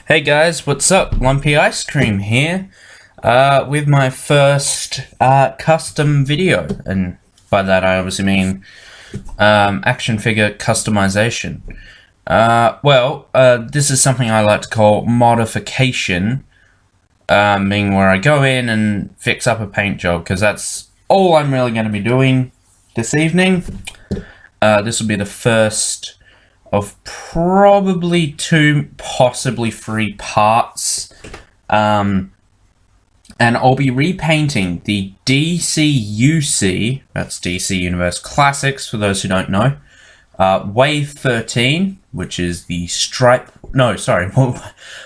Hey guys, what's up? Lumpy Ice Cream here with my first custom video, and by that I obviously mean action figure customization. This is something I like to call modification, meaning where I go in and fix up a paint job, because that's all I'm really going to be doing this evening. This will be the first of probably 2, possibly 3 parts, and I'll be repainting the DCUC, that's DC Universe Classics for those who don't know, Wave 13, which is the stripe, no sorry,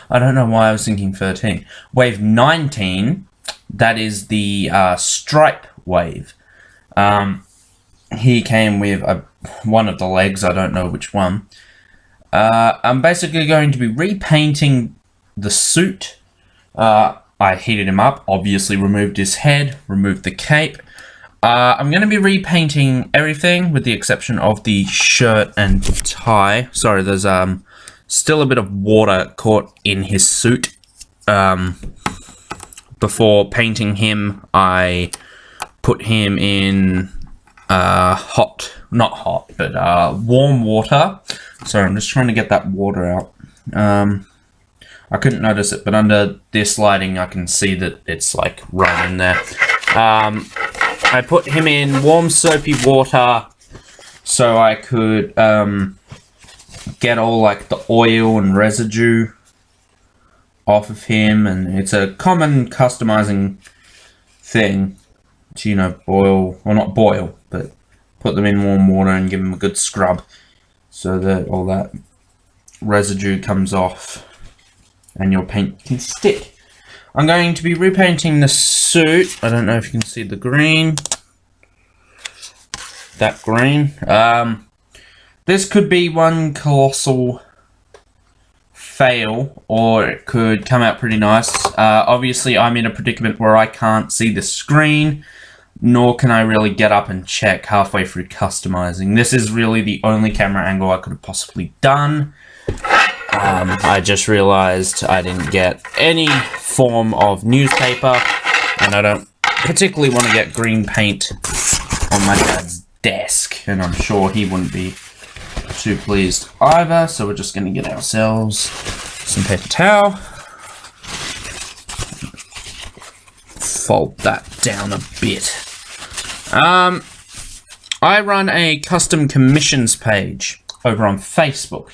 I don't know why I was thinking 13, Wave 19, that is the stripe wave. He came with one of the legs, I don't know which one. I'm basically going to be repainting the suit. I heated him up, obviously removed his head, removed the cape. I'm going to be repainting everything with the exception of the shirt and tie. Sorry, there's still a bit of water caught in his suit. Before painting him, I put him in warm water. Sorry, I'm just trying to get that water out. I couldn't notice it, but under this lighting I can see that it's like right in there. I put him in warm soapy water so I could get all like the oil and residue off of him, and it's a common customizing thing to, you know, boil, or not boil, but put them in warm water and give them a good scrub so that all that residue comes off and your paint can stick. I'm going to be repainting the suit. I don't know if you can see the green. That green. This could be one colossal fail, or it could come out pretty nice. Obviously, I'm in a predicament where I can't see the screen, nor can I really get up and check halfway through customizing. This is really the only camera angle I could have possibly done. I just realized I didn't get any form of newspaper, and I don't particularly want to get green paint on my dad's desk, and I'm sure he wouldn't be too pleased either, so we're just going to get ourselves some paper towel. Fold that down a bit. I run a custom commissions page over on Facebook.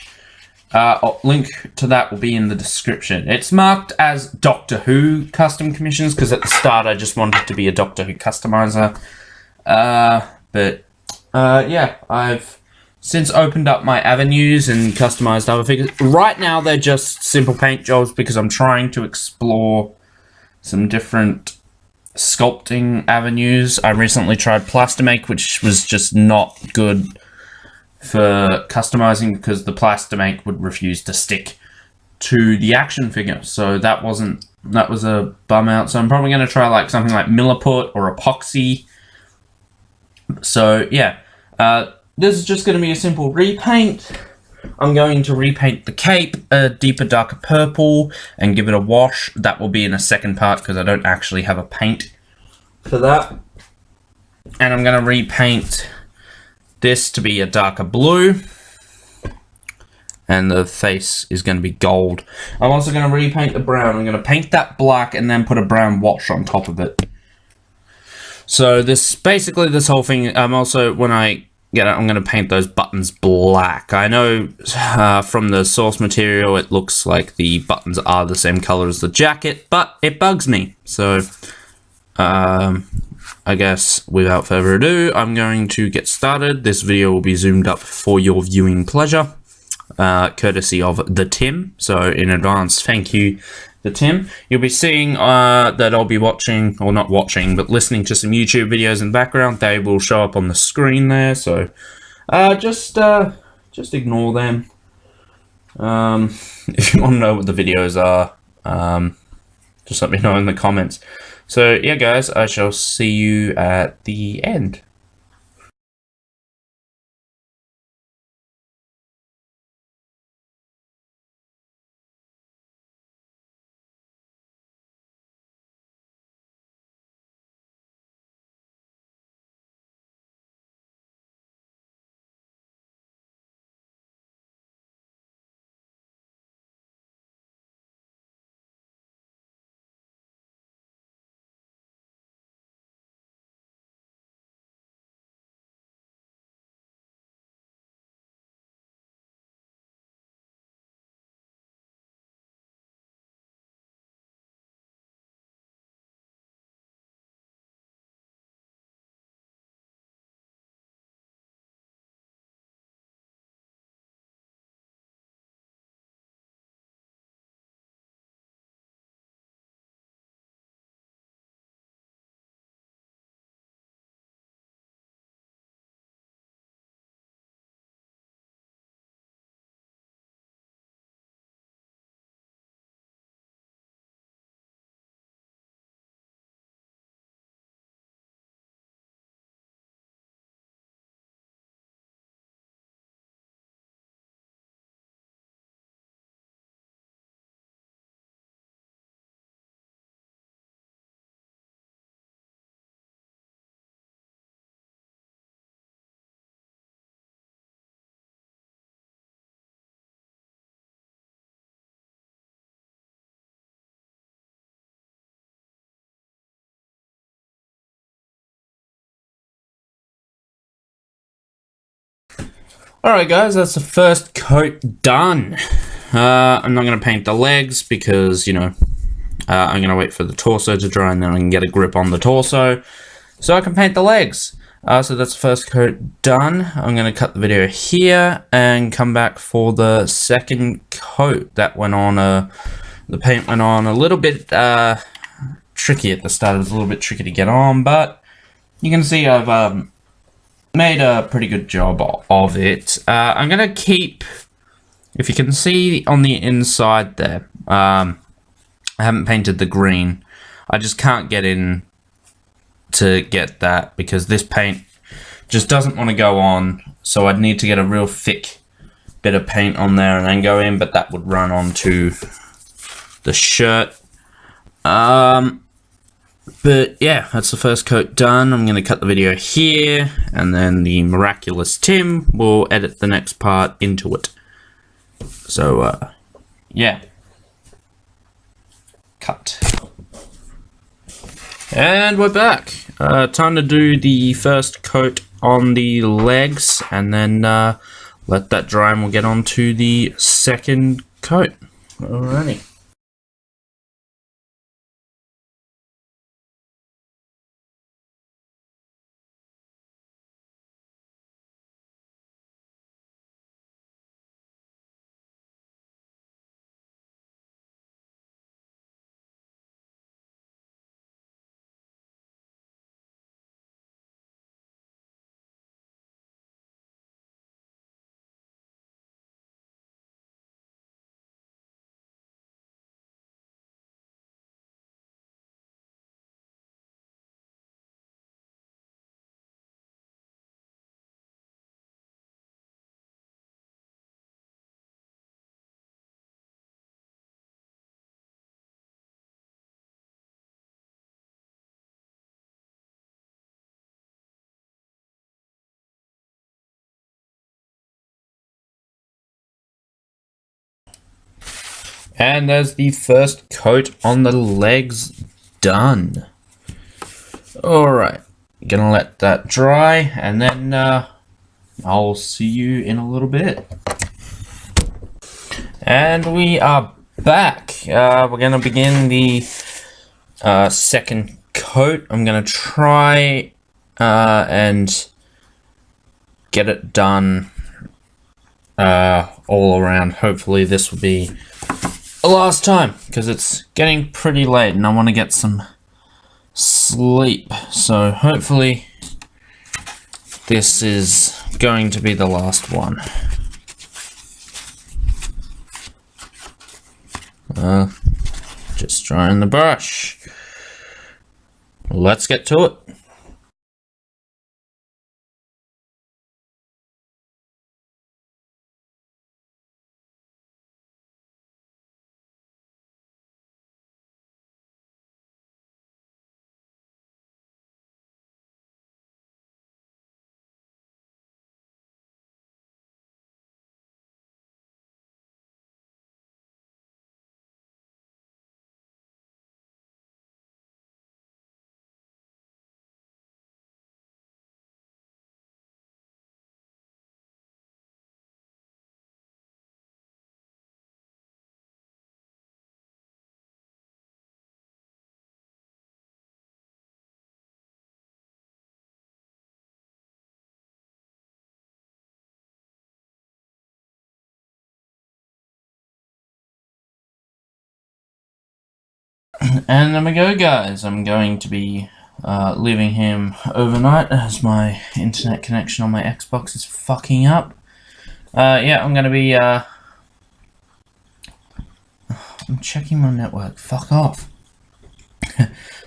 Link to that will be in the description. It's marked as Doctor Who custom commissions because at the start I just wanted to be a Doctor Who customizer. Yeah, I've since opened up my avenues and customized other figures. Right now they're just simple paint jobs because I'm trying to explore some different sculpting avenues. I recently tried Plastimate, which was just not good for customizing because the Plastimate would refuse to stick to the action figure, so that was a bum out. So I'm probably going to try like something like Milliput or epoxy. So yeah, this is just going to be a simple repaint. I'm going to repaint the cape a deeper, darker purple and give it a wash. That will be in a second part because I don't actually have a paint for that. And I'm going to repaint this to be a darker blue. And the face is going to be gold. I'm also going to repaint the brown. I'm going to paint that black and then put a brown wash on top of it. So this whole thing, also when I get it, I'm going to paint those buttons black. I know from the source material it looks like the buttons are the same color as the jacket, but it bugs me. So I guess without further ado, I'm going to get started. This video will be zoomed up for your viewing pleasure, courtesy of the Tim. So in advance, thank you, the Tim. You'll be seeing that I'll be watching, or not watching, but listening to some YouTube videos in the background. They will show up on the screen there, so just ignore them. If you want to know what the videos are, just let me know in the comments. So yeah guys, I shall see you at the end. Alright guys, that's the first coat done. I'm not going to paint the legs because, you know, I'm going to wait for the torso to dry and then I can get a grip on the torso so I can paint the legs. So that's the first coat done. I'm going to cut the video here and come back for the second coat. That went on, the paint went on a little bit tricky at the start. It was a little bit tricky to get on, but you can see I've made a pretty good job of it. I'm going to keep, if you can see on the inside there, I haven't painted the green. I just can't get in to get that because this paint just doesn't want to go on, so I'd need to get a real thick bit of paint on there and then go in, but that would run onto the shirt. But yeah, that's the first coat done. I'm going to cut the video here, and then the Miraculous Tim will edit the next part into it. So, yeah. Cut. And we're back. Time to do the first coat on the legs, and then let that dry and we'll get on to the second coat. Alrighty. And there's the first coat on the legs done. Alright, gonna let that dry, and then I'll see you in a little bit. And we are back. We're gonna begin the second coat. I'm gonna try and get it done all around. Hopefully this will be the last time, because it's getting pretty late and I want to get some sleep. So hopefully this is going to be the last one. Just drying the brush. Let's get to it. And there we go, guys. I'm going to be leaving him overnight as my internet connection on my Xbox is fucking up. Yeah, I'm going to be... I'm checking my network. Fuck off.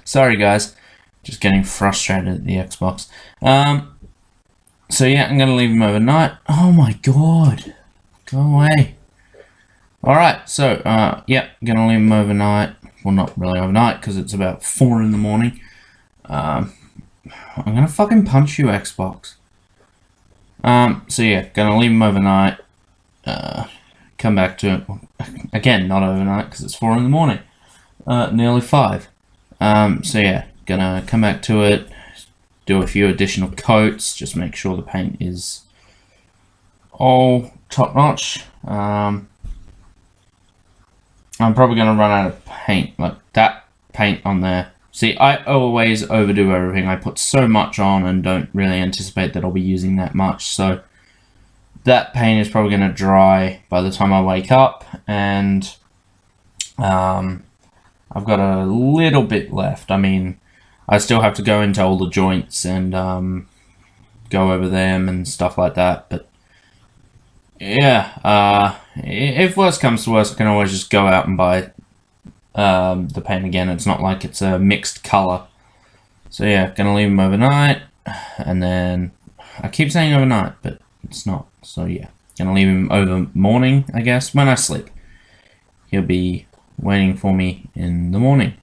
Sorry, guys. Just getting frustrated at the Xbox. So yeah, I'm going to leave him overnight. Oh my god. Go away. Alright, so, yeah, I'm going to leave him overnight. Well, not really overnight, because it's about 4 in the morning. I'm gonna fucking punch you, Xbox. So yeah, gonna leave him overnight. Come back to it. Again, not overnight, because it's 4 in the morning. Nearly 5. So yeah, gonna come back to it. Do a few additional coats. Just make sure the paint is all top notch. I'm probably going to run out of paint, like that paint on there. See, I always overdo everything. I put so much on and don't really anticipate that I'll be using that much. So that paint is probably going to dry by the time I wake up. And I've got a little bit left. I mean, I still have to go into all the joints and go over them and stuff like that. But yeah, if worse comes to worse, I can always just go out and buy the paint again. It's not like it's a mixed color. So yeah, gonna leave him overnight, and then I keep saying overnight, but it's not. So yeah, gonna leave him over morning, I guess, when I sleep. He'll be waiting for me in the morning.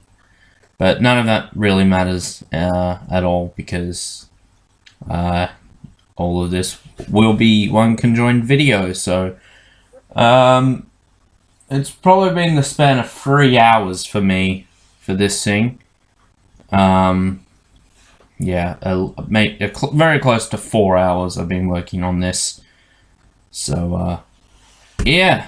But none of that really matters at all, because all of this will be one conjoined video. So it's probably been the span of 3 hours for me for this thing. Yeah, very close to 4 hours I've been working on this. So yeah,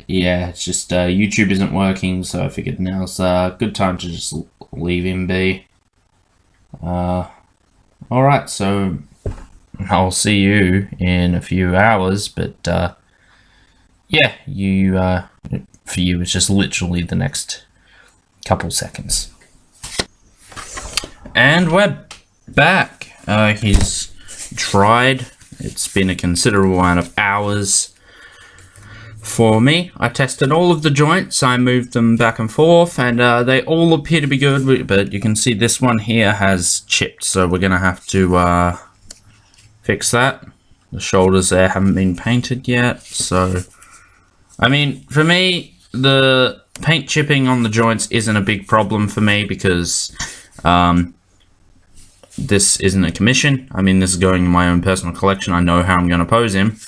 yeah, it's just YouTube isn't working, so I figured now's a good time to just leave him be. Alright, so I'll see you in a few hours, but yeah, for you it's just literally the next couple seconds. And we're back. He's dried. It's been a considerable amount of hours for me. I tested all of the joints, I moved them back and forth, and they all appear to be good, but you can see this one here has chipped, so we're gonna have to fix that. The shoulders there haven't been painted yet, so I mean, for me, the paint chipping on the joints isn't a big problem for me, because this isn't a commission. I mean, this is going in my own personal collection. I know how I'm going to pose him,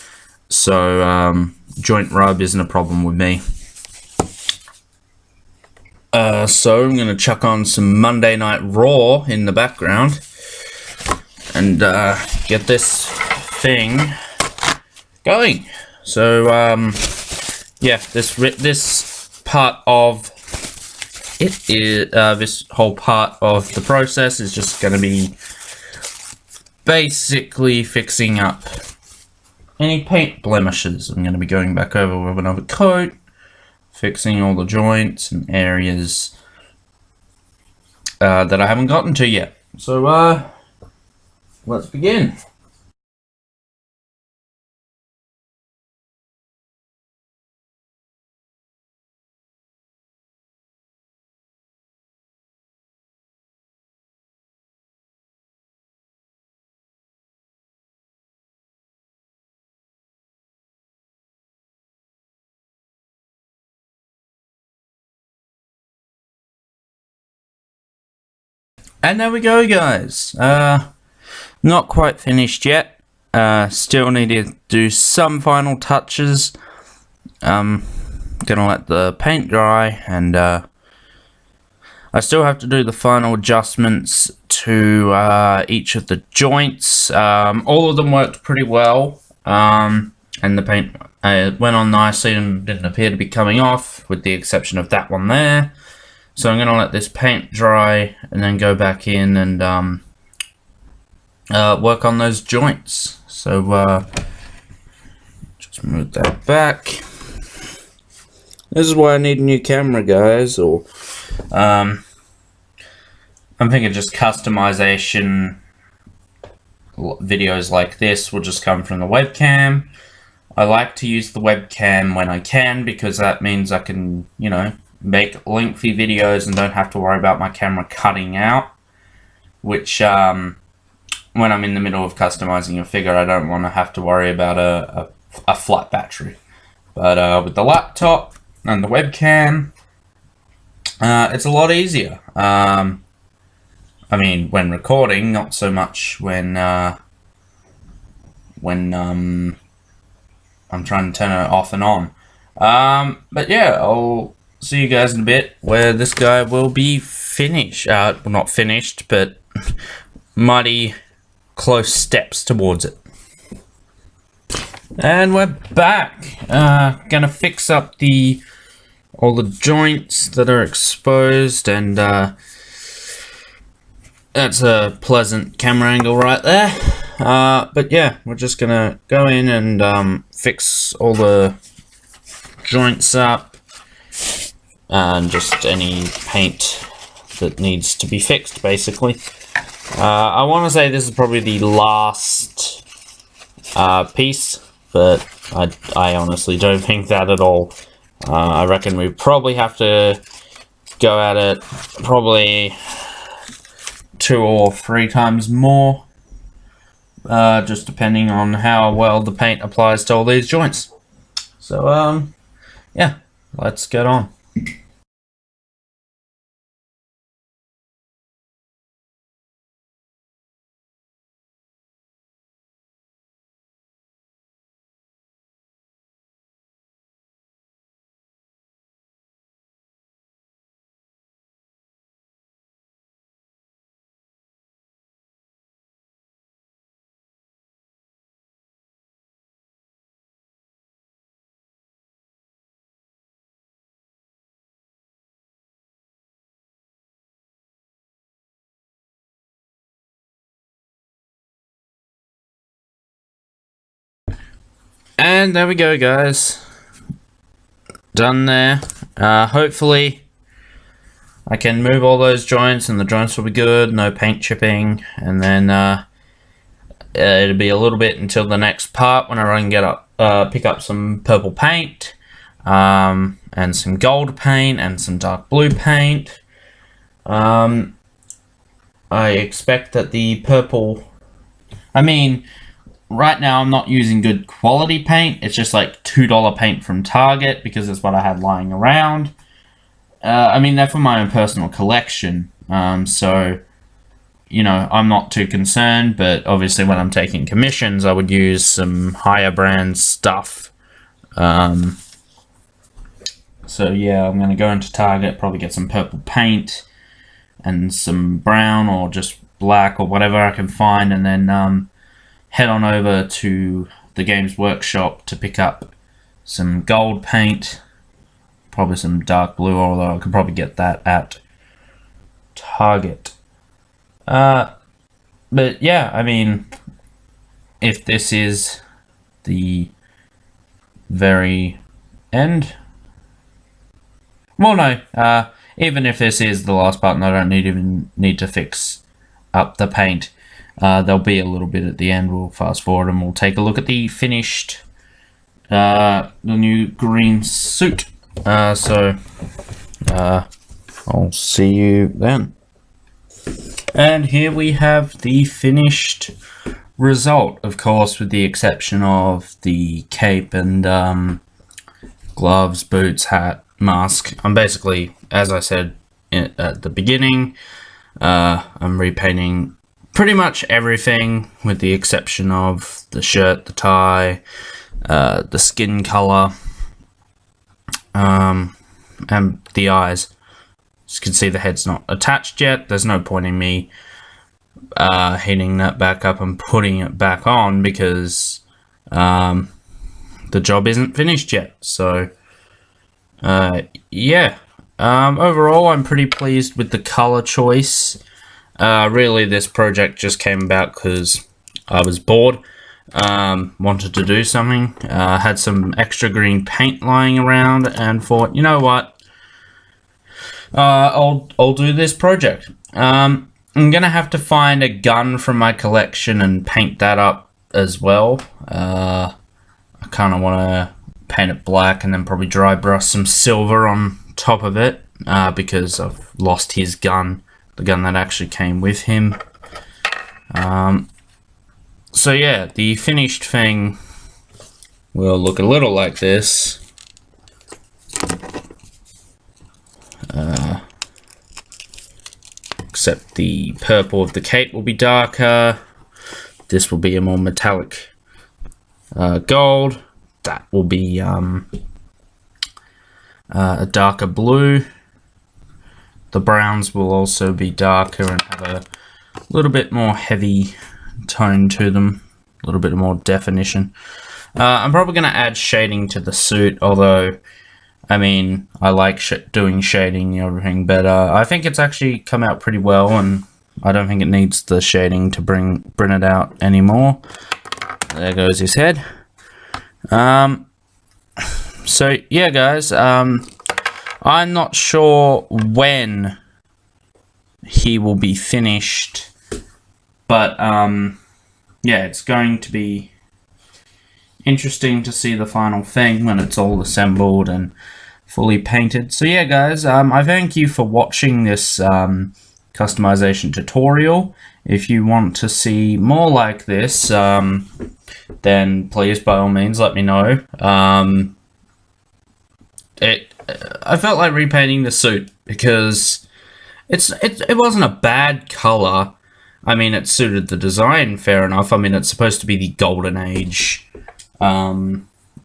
so joint rub isn't a problem with me. So I'm going to chuck on some Monday Night Raw in the background and get this thing going. So yeah, this part of it is this whole part of the process is just going to be basically fixing up any paint blemishes. I'm going to be going back over with another coat, fixing all the joints and areas that I haven't gotten to yet. So let's begin. And there we go, guys. Not quite finished yet. Still need to do some final touches. Gonna let the paint dry, and I still have to do the final adjustments to each of the joints. All of them worked pretty well, and the paint went on nicely and didn't appear to be coming off, with the exception of that one there. So I'm going to let this paint dry and then go back in and work on those joints. So just move that back. This is why I need a new camera, guys. Or I'm thinking just customization videos like this will just come from the webcam. I like to use the webcam when I can, because that means I can, you know, make lengthy videos and don't have to worry about my camera cutting out, which when I'm in the middle of customizing a figure, I don't want to have to worry about a flat battery. But with the laptop and the webcam, it's a lot easier. I mean, when recording, not so much when I'm trying to turn it off and on. But yeah, I'll see you guys in a bit, where this guy will be finished. Well, not finished, but mighty close steps towards it. And we're back. Gonna fix up all the joints that are exposed, and that's a pleasant camera angle right there. But yeah, we're just gonna go in and fix all the joints up, and just any paint that needs to be fixed, basically. I want to say this is probably the last piece, but I honestly don't think that at all. I reckon we probably have to go at it probably 2 or 3 times more, just depending on how well the paint applies to all these joints. So yeah, let's get on. And there we go, guys. Done there. Hopefully I can move all those joints and the joints will be good, no paint chipping, and then it'll be a little bit until the next part whenever I can get up, pick up some purple paint, and some gold paint and some dark blue paint. I expect that the purple, right now I'm not using good quality paint. It's just like $2 paint from Target because that's what I had lying around. They're for my own personal collection, so, you know, I'm not too concerned, but obviously when I'm taking commissions, I would use some higher brand stuff. So yeah, I'm going to go into Target, probably get some purple paint and some brown or just black or whatever I can find, and then head on over to the Games Workshop to pick up some gold paint, probably some dark blue, although I could probably get that at Target. But yeah, if this is the very end, well, no, even if this is the last part and I don't even need to fix up the paint, there'll be a little bit at the end. We'll fast forward and we'll take a look at the finished, the new green suit. So I'll see you then. And here we have the finished result, of course, with the exception of the cape and gloves, boots, hat, mask. I'm basically, as I said at the beginning, I'm repainting pretty much everything with the exception of the shirt, the tie, the skin color, and the eyes. As you can see, the head's not attached yet. There's no point in me heating that back up and putting it back on because the job isn't finished yet. So yeah, overall I'm pretty pleased with the color choice. Really, this project just came about because I was bored, wanted to do something, had some extra green paint lying around, and thought, you know what, I'll do this project. I'm gonna have to find a gun from my collection and paint that up as well. I kind of want to paint it black and then probably dry brush some silver on top of it, because I've lost his gun. The gun that actually came with him. So yeah, the finished thing will look a little like this. Except the purple of the cape will be darker. This will be a more metallic gold. That will be a darker blue. The browns will also be darker and have a little bit more heavy tone to them, a little bit more definition. I'm probably going to add shading to the suit, although, I mean, I like doing shading and everything, but I think it's actually come out pretty well, and I don't think it needs the shading to bring it out anymore. There goes his head. So, yeah, guys, I'm not sure when he will be finished, but, yeah, it's going to be interesting to see the final thing when it's all assembled and fully painted. So yeah, guys, I thank you for watching this customization tutorial. If you want to see more like this, then please, by all means, let me know. I felt like repainting the suit because it wasn't a bad color. I mean, it suited the design, fair enough. I mean, it's supposed to be the Golden Age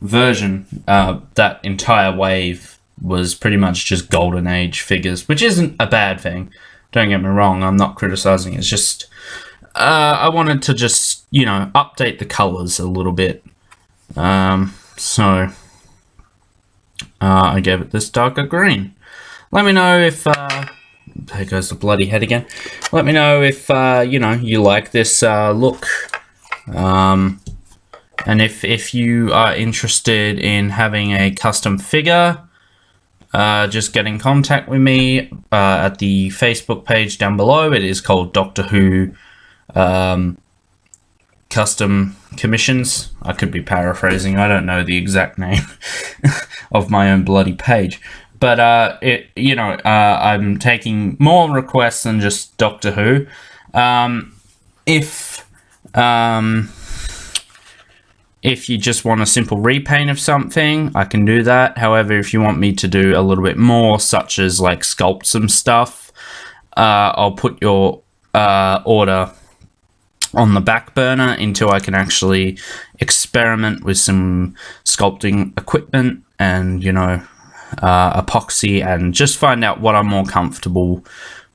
version. That entire wave was pretty much just Golden Age figures, which isn't a bad thing. Don't get me wrong, I'm not criticizing. It's just I wanted to just, you know, update the colors a little bit. So I gave it this darker green. Let me know if there goes the bloody head again. Let me know if you know, you like this look. And if you are interested in having a custom figure, just get in contact with me at the Facebook page down below. It is called Doctor Who Custom Commissions. I could be paraphrasing. I don't know the exact name of my own bloody page. But, you know, I'm taking more requests than just Doctor Who. If you just want a simple repaint of something, I can do that. However, if you want me to do a little bit more, such as like sculpt some stuff, I'll put your order on the back burner until I can actually experiment with some sculpting equipment and, you know, epoxy, and just find out what I'm more comfortable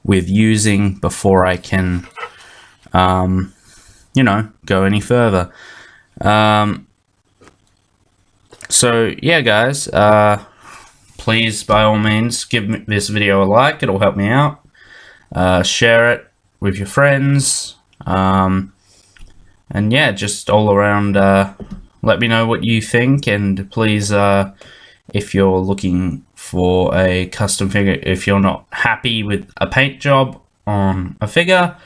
with using before I can, you know, go any further. So yeah, guys, please, by all means, give this video a like. It'll help me out. Share it with your friends. And yeah, just all around, let me know what you think. And please, if you're looking for a custom figure, if you're not happy with a paint job on a figure,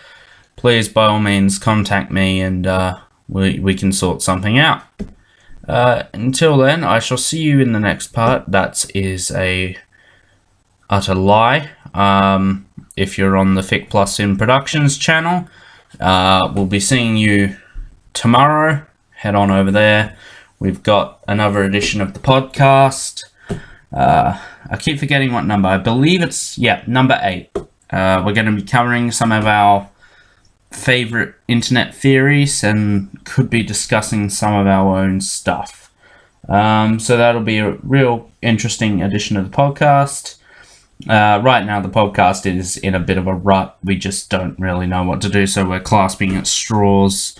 please, by all means, contact me, and we can sort something out. Until then, I shall see you in the next part. That is a utter lie. If you're on the Fic Plus in Productions channel, we'll be seeing you tomorrow. Head on over there. We've got another edition of the podcast. I keep forgetting what number. I believe it's, yeah, number 8. We're going to be covering some of our favorite internet theories and could be discussing some of our own stuff. So that'll be a real interesting edition of the podcast. Right now the podcast is in a bit of a rut. We just don't really know what to do, so we're clasping at straws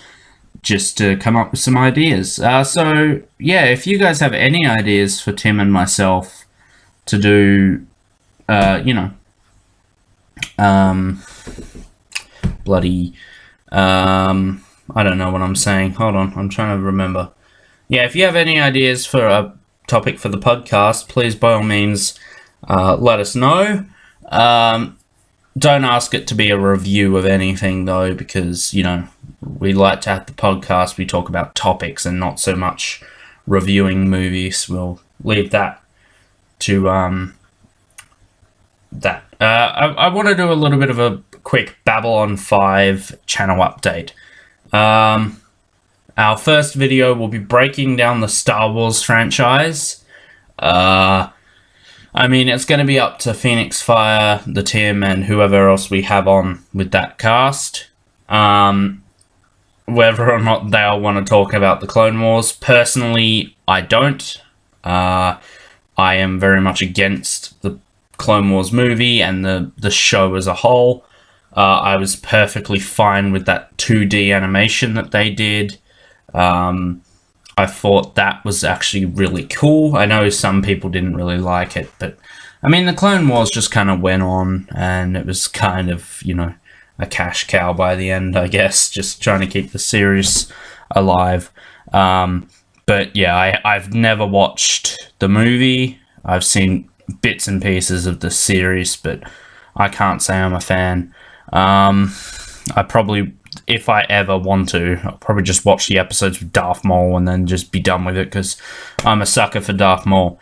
just to come up with some ideas. So yeah, if you guys have any ideas for Tim and myself to do, you know, bloody, I don't know what I'm saying. Hold on, I'm trying to remember. Yeah, if you have any ideas for a topic for the podcast, please, by all means, let us know. Don't ask it to be a review of anything, though, because, you know, we like to have the podcast, we talk about topics and not so much reviewing movies. We'll leave that to, that. I want to do a little bit of a quick Babylon 5 channel update. Our first video will be breaking down the Star Wars franchise. I mean, it's going to be up to Phoenix Fire, the Tim, and whoever else we have on with that cast. Whether or not they'll want to talk about the Clone Wars. Personally, I don't. I am very much against the Clone Wars movie and the show as a whole. I was perfectly fine with that 2D animation that they did. I thought that was actually really cool. I know some people didn't really like it, but I mean, the Clone Wars just kind of went on, and it was kind of, you know, a cash cow by the end, I guess, just trying to keep the series alive. But yeah, I've never watched the movie. I've seen bits and pieces of the series, but I can't say I'm a fan. I probably, if I ever want to, I'll probably just watch the episodes with Darth Maul and then just be done with it, because I'm a sucker for Darth Maul.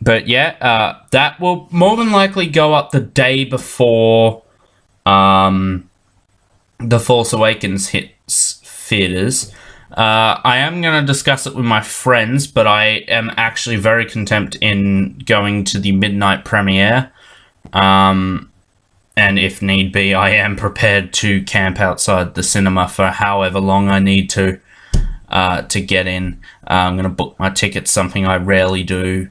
But yeah, that will more than likely go up the day before The Force Awakens hits theaters. I am going to discuss it with my friends, but I am actually very content in going to the midnight premiere. And if need be, I am prepared to camp outside the cinema for however long I need to get in. I'm going to book my tickets, something I rarely do.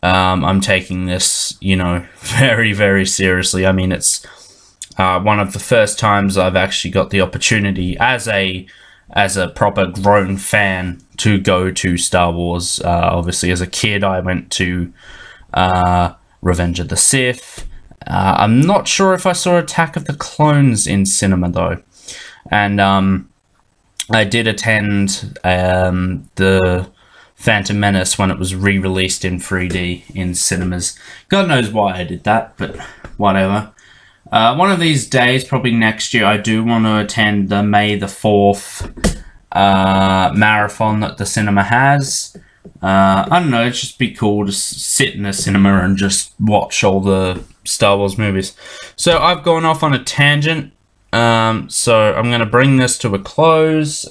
I'm taking this, you know, very, very seriously. I mean, it's one of the first times I've actually got the opportunity as a proper grown fan to go to Star Wars. Obviously, as a kid, I went to Revenge of the Sith. I'm not sure if I saw Attack of the Clones in cinema, though. And I did attend the Phantom Menace when it was re-released in 3D in cinemas. God knows why I did that, but whatever. One of these days, probably next year, I do want to attend the May the 4th marathon that the cinema has. I don't know, it'd just be cool to sit in a cinema and just watch all the Star Wars movies. So I've gone off on a tangent, so I'm going to bring this to a close.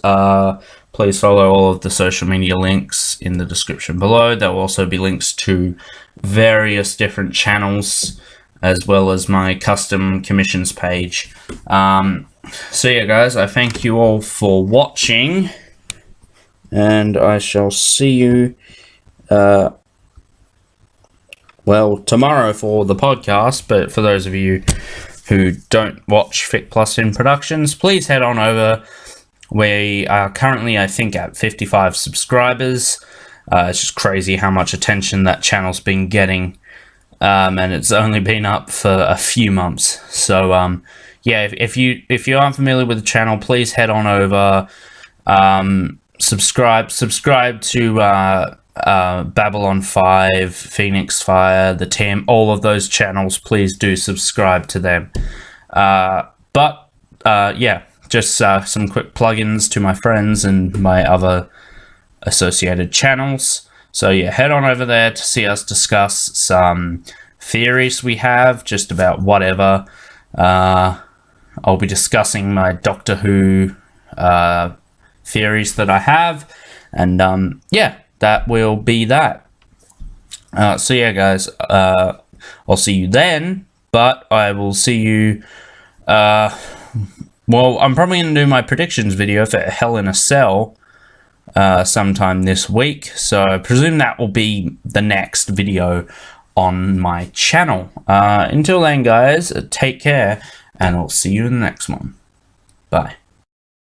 Please follow all of the social media links in the description below. There will also be links to various different channels, as well as my custom commissions page. So yeah, guys, I thank you all for watching, and I shall see you well, tomorrow for the podcast. But for those of you who don't watch Fic Plus in Productions, please head on over. We are currently, I think, at 55 subscribers. It's just crazy how much attention that channel's been getting, and it's only been up for a few months. So yeah, if you aren't familiar with the channel, please head on over. Subscribe to Babylon 5, Phoenix Fire, the Team, all of those channels. Please do subscribe to them. But yeah, just some quick plugins to my friends and my other associated channels. So yeah, head on over there to see us discuss some theories we have, just about whatever. I'll be discussing my Doctor Who theories that I have, and yeah, that will be that. So yeah, guys, I'll see you then, but I will see you, well, I'm probably going to do my predictions video for Hell in a Cell sometime this week, so I presume that will be the next video on my channel. Until then, guys, take care, and I'll see you in the next one. Bye.